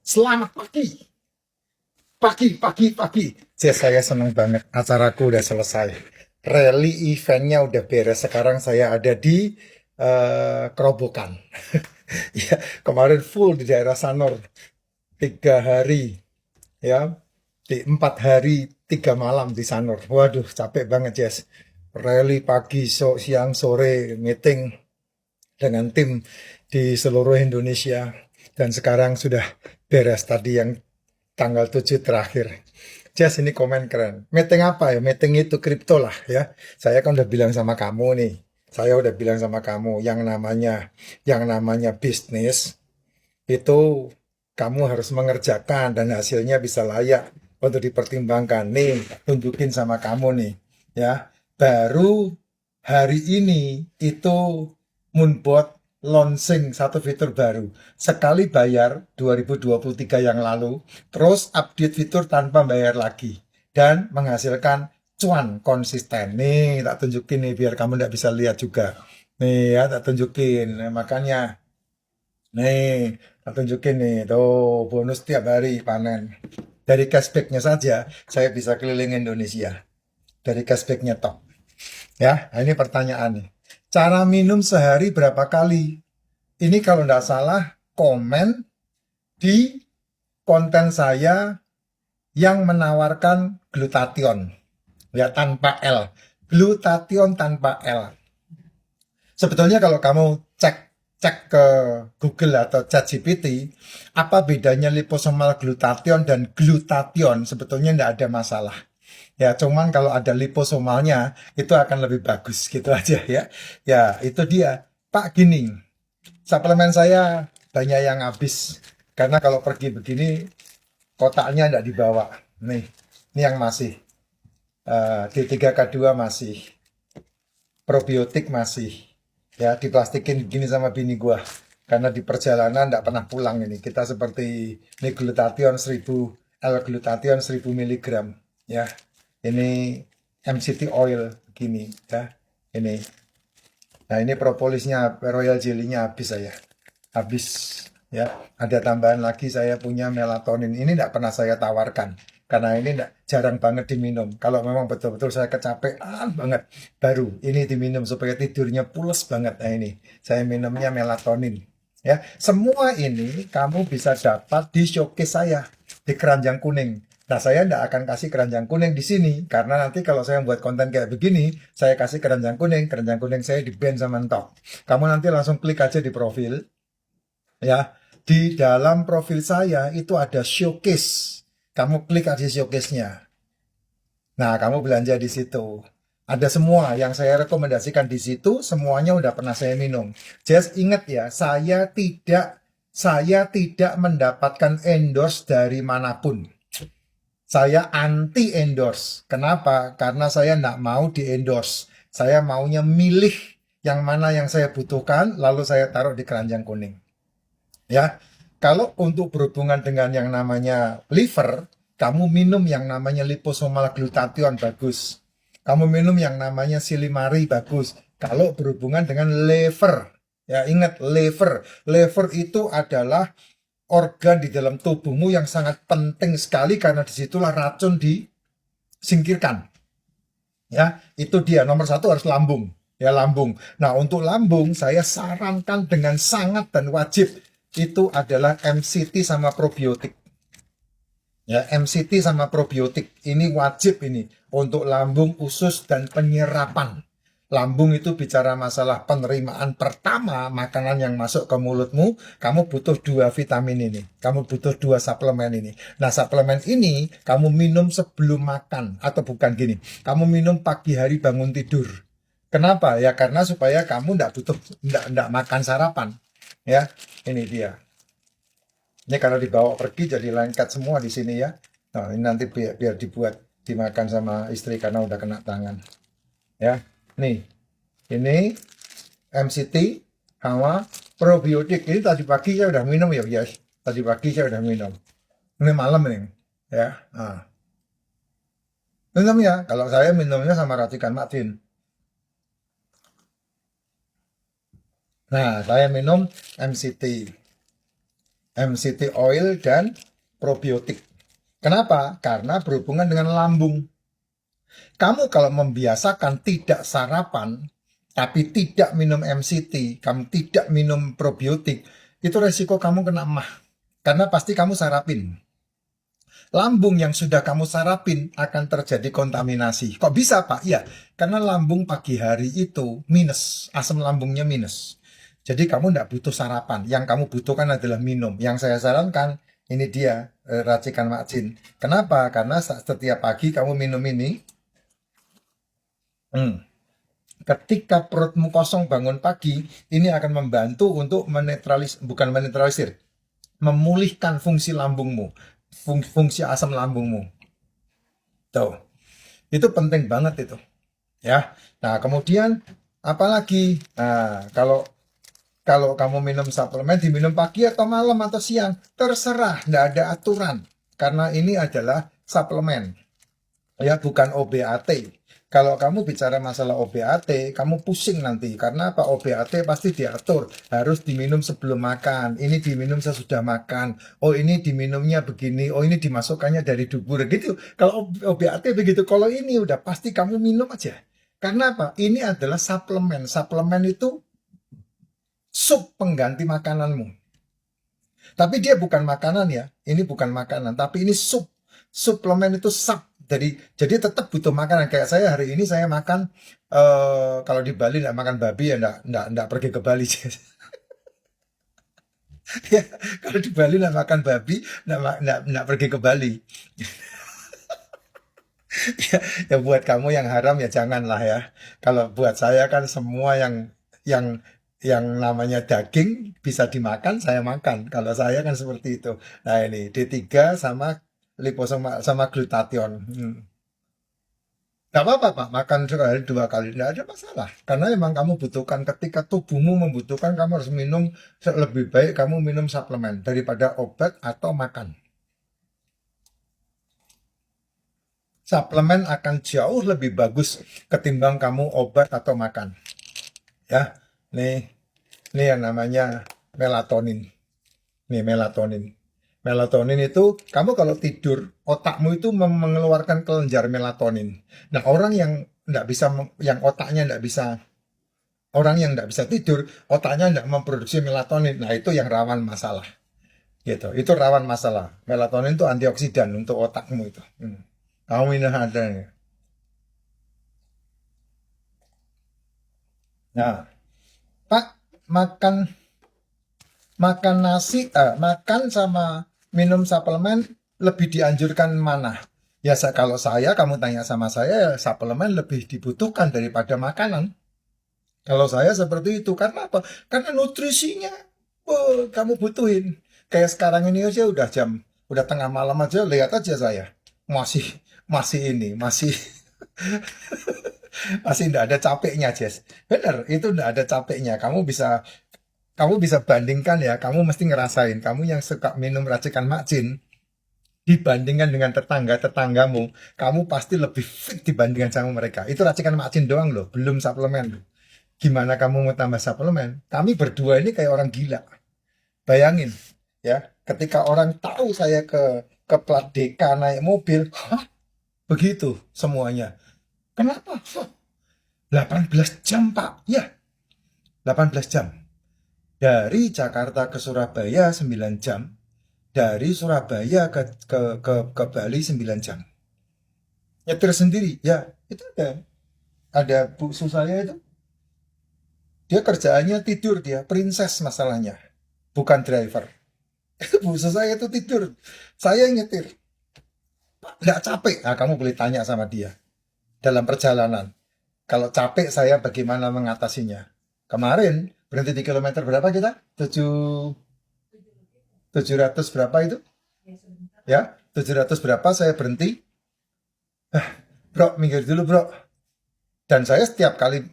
Selamat pagi, pagi. Jess, saya senang banget. Acaraku udah selesai. Rally eventnya udah beres. Sekarang saya ada di Kerobokan. Ya, kemarin full di daerah Sanur. 3 hari, ya. Di 4 hari, 3 malam di Sanur. Waduh, capek banget, Jess. Rally pagi, siang, sore, meeting dengan tim di seluruh Indonesia. Dan sekarang sudah beres tadi yang tanggal 7 terakhir. Jas, ini komen keren. Meeting apa ya? Meeting itu kripto lah ya. Saya kan udah bilang sama kamu nih. Saya udah bilang sama kamu yang namanya bisnis itu kamu harus mengerjakan dan hasilnya bisa layak untuk dipertimbangkan. Nih, tunjukin sama kamu nih, ya. Baru hari ini itu Moonbot launching satu fitur baru. Sekali bayar 2023 yang lalu, terus update fitur tanpa bayar lagi dan menghasilkan cuan konsisten. Nih, tak tunjukin nih biar kamu nggak bisa lihat juga. Nih ya, tak tunjukin. Nah, makanya nih, tak tunjukin nih, tuh bonus tiap hari panen. Dari cashbacknya saja, saya bisa keliling Indonesia. Dari cashbacknya top. Ya, nah ini pertanyaan nih. Cara minum sehari berapa kali? Ini kalau nggak salah, komen di konten saya yang menawarkan glutathione. Ya, tanpa L. Glutathione tanpa L. Sebetulnya kalau kamu cek cek ke Google atau ChatGPT, apa bedanya liposomal glutathione dan glutathione, sebetulnya tidak ada masalah. Ya, cuman kalau ada liposomalnya itu akan lebih bagus gitu aja ya. Ya, itu dia. Pak, gini, suplemen saya banyak yang habis karena kalau pergi begini kotaknya tidak dibawa. Nih, ini yang masih D3K2 masih, probiotik masih, ya diplastikin gini sama bini gua karena di perjalanan nggak pernah pulang. Ini kita seperti ini glutathione 1000 L-glutathione 1000 miligram, ya. Ini MCT oil gini, ya. Ini, nah ini propolisnya, royal jelly-nya habis saya, habis, ya. Ada tambahan lagi, saya punya melatonin. Ini tidak pernah saya tawarkan karena ini jarang banget diminum. Kalau memang betul-betul saya kecapean banget, baru ini diminum supaya tidurnya pules banget. Nah ini saya minumnya melatonin, ya. Semua ini kamu bisa dapat di showcase saya di Keranjang Kuning. Nah, saya tidak akan kasih keranjang kuning di sini karena nanti kalau saya buat konten kayak begini, saya kasih keranjang kuning saya di ban sama mentok. Kamu nanti langsung klik aja di profil, ya. Di dalam profil saya itu ada showcase. Kamu klik aja showcase-nya. Nah, kamu belanja di situ. Ada semua yang saya rekomendasikan di situ, semuanya udah pernah saya minum. Just ingat ya, saya tidak mendapatkan endorse dari manapun. Saya anti endorse. Kenapa? Karena saya tidak mau di endorse. Saya maunya milih yang mana yang saya butuhkan, lalu saya taruh di keranjang kuning. Ya, kalau untuk berhubungan dengan yang namanya liver, kamu minum yang namanya liposomal glutathione bagus. Kamu minum yang namanya silimari bagus. Kalau berhubungan dengan liver, ya ingat liver. Liver itu adalah organ di dalam tubuhmu yang sangat penting sekali karena disitulah racun disingkirkan. Ya, itu dia nomor satu harus lambung. Ya, lambung. Nah, untuk lambung saya sarankan dengan sangat dan wajib itu adalah MCT sama probiotik. Ya, MCT sama probiotik ini wajib ini untuk lambung, usus dan penyerapan. Lambung itu bicara masalah penerimaan pertama makanan yang masuk ke mulutmu, kamu butuh 2 vitamin ini, kamu butuh 2 suplemen ini. Nah, suplemen ini kamu minum sebelum makan atau bukan gini, kamu minum pagi hari bangun tidur. Kenapa? Ya karena supaya kamu ndak butuh ndak makan sarapan. Ya, ini dia. Ini kalau dibawa pergi jadi lengket semua di sini ya. Nah, ini nanti biar dibuat dimakan sama istri karena udah kena tangan. Ya, nih, ini MCT sama probiotik. Ini tadi pagi saya udah minum ya, guys. Tadi pagi saya udah minum. Ini malam nih, ya. Nah, minum ya. Kalau saya minumnya sama racikan Martin. Nah, saya minum MCT. MCT oil dan probiotik. Kenapa? Karena berhubungan dengan lambung. Kamu kalau membiasakan tidak sarapan, tapi tidak minum MCT, kamu tidak minum probiotik, itu resiko kamu kena emah. Karena pasti kamu sarapin. Lambung yang sudah kamu sarapin akan terjadi kontaminasi. Kok bisa, Pak? Iya, karena lambung pagi hari itu minus, asam lambungnya minus. Jadi kamu tidak butuh sarapan. Yang kamu butuhkan adalah minum. Yang saya sarankan, ini dia racikan makcin. Kenapa? Karena setiap pagi kamu minum ini, ketika perutmu kosong bangun pagi, ini akan membantu untuk bukan menetralisir, memulihkan fungsi lambungmu, fungsi asam lambungmu. Tuh, itu penting banget itu, ya. Nah, kemudian apalagi, nah, kalau kalau kamu minum suplemen, diminum pagi atau malam atau siang, terserah, tidak ada aturan, karena ini adalah suplemen, ya, bukan OBAT. Kalau kamu bicara masalah OBAT, kamu pusing nanti. Karena apa? OBAT pasti diatur. Harus diminum sebelum makan. Ini diminum sesudah makan. Oh, ini diminumnya begini. Oh, ini dimasukkannya dari dubur. Gitu. Kalau OBAT begitu. Kalau ini udah pasti kamu minum aja. Karena apa? Ini adalah suplemen. Suplemen itu sup pengganti makananmu. Tapi dia bukan makanan ya. Ini bukan makanan. Tapi ini sup. Suplemen itu sup. Jadi tetap butuh makanan. Kayak saya hari ini saya makan, kalau di Bali nggak makan babi ya nggak pergi ke Bali. Ya, kalau di Bali nggak makan babi nggak pergi ke Bali. Ya, ya buat kamu yang haram ya janganlah ya. Kalau buat saya kan semua yang yang namanya daging bisa dimakan saya makan. Kalau saya kan seperti itu. Nah ini D3 sama liposoma sama glutathione. Nggak apa-apa Pak, makan sekali dua kali, nggak ada masalah. Karena emang kamu butuhkan, ketika tubuhmu membutuhkan, kamu harus minum, lebih baik kamu minum suplemen daripada obat atau makan. Suplemen akan jauh lebih bagus ketimbang kamu obat atau makan. Ya, nih yang namanya melatonin. Nih melatonin. Melatonin itu, kamu kalau tidur, otakmu itu mengeluarkan kelenjar melatonin. Nah, orang yang nggak bisa, yang otaknya nggak bisa, orang yang nggak bisa tidur, otaknya nggak memproduksi melatonin. Nah, itu yang rawan masalah. Gitu. Itu rawan masalah. Melatonin itu antioksidan untuk otakmu itu. Kamu minum ada nih. Nah, Pak, makan makan nasi, makan sama minum suplemen lebih dianjurkan mana? Ya, kalau saya, kamu tanya sama saya, ya, suplemen lebih dibutuhkan daripada makanan. Kalau saya seperti itu, karena apa? Karena nutrisinya, kamu butuhin. Kayak sekarang ini aja udah tengah malam aja, lihat aja saya. Masih, masih ini, masih tidak ada capeknya, Jess. Bener, itu tidak ada capeknya. Kamu bisa bandingkan ya, kamu mesti ngerasain, kamu yang suka minum racikan macin, dibandingkan dengan tetangga-tetanggamu, kamu pasti lebih fit dibandingkan sama mereka. Itu racikan macin doang loh, belum suplemen. Gimana kamu mau tambah suplemen? Kami berdua ini kayak orang gila. Bayangin, ya, ketika orang tahu saya ke plat DK naik mobil, hah, begitu semuanya. Kenapa? 18 jam, Pak. Ya, 18 jam. Dari Jakarta ke Surabaya 9 jam. Dari Surabaya ke Bali 9 jam. Nyetir sendiri. Ya, itu ada bu saya itu. Dia kerjaannya tidur, dia princess masalahnya. Bukan driver. Bu saya itu tidur. Saya yang nyetir. Nggak capek. Nah, kamu boleh tanya sama dia. Dalam perjalanan. Kalau capek saya bagaimana mengatasinya. Kemarin berhenti di kilometer berapa kita? 700 berapa itu? Ya, 700 berapa saya berhenti. Bro, minggir dulu bro. Dan saya setiap kali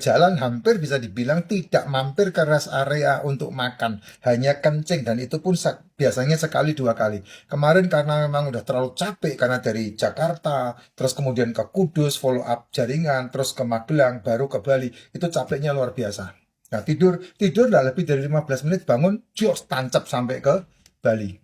jalan hampir bisa dibilang tidak mampir ke rest area untuk makan, hanya kencing, dan itu pun biasanya sekali dua kali. Kemarin karena memang udah terlalu capek, karena dari Jakarta terus kemudian ke Kudus follow up jaringan, terus ke Magelang baru ke Bali, itu capeknya luar biasa. Nah, tidur tidur nggak lebih dari 15 menit, bangun jos tancap sampai ke Bali.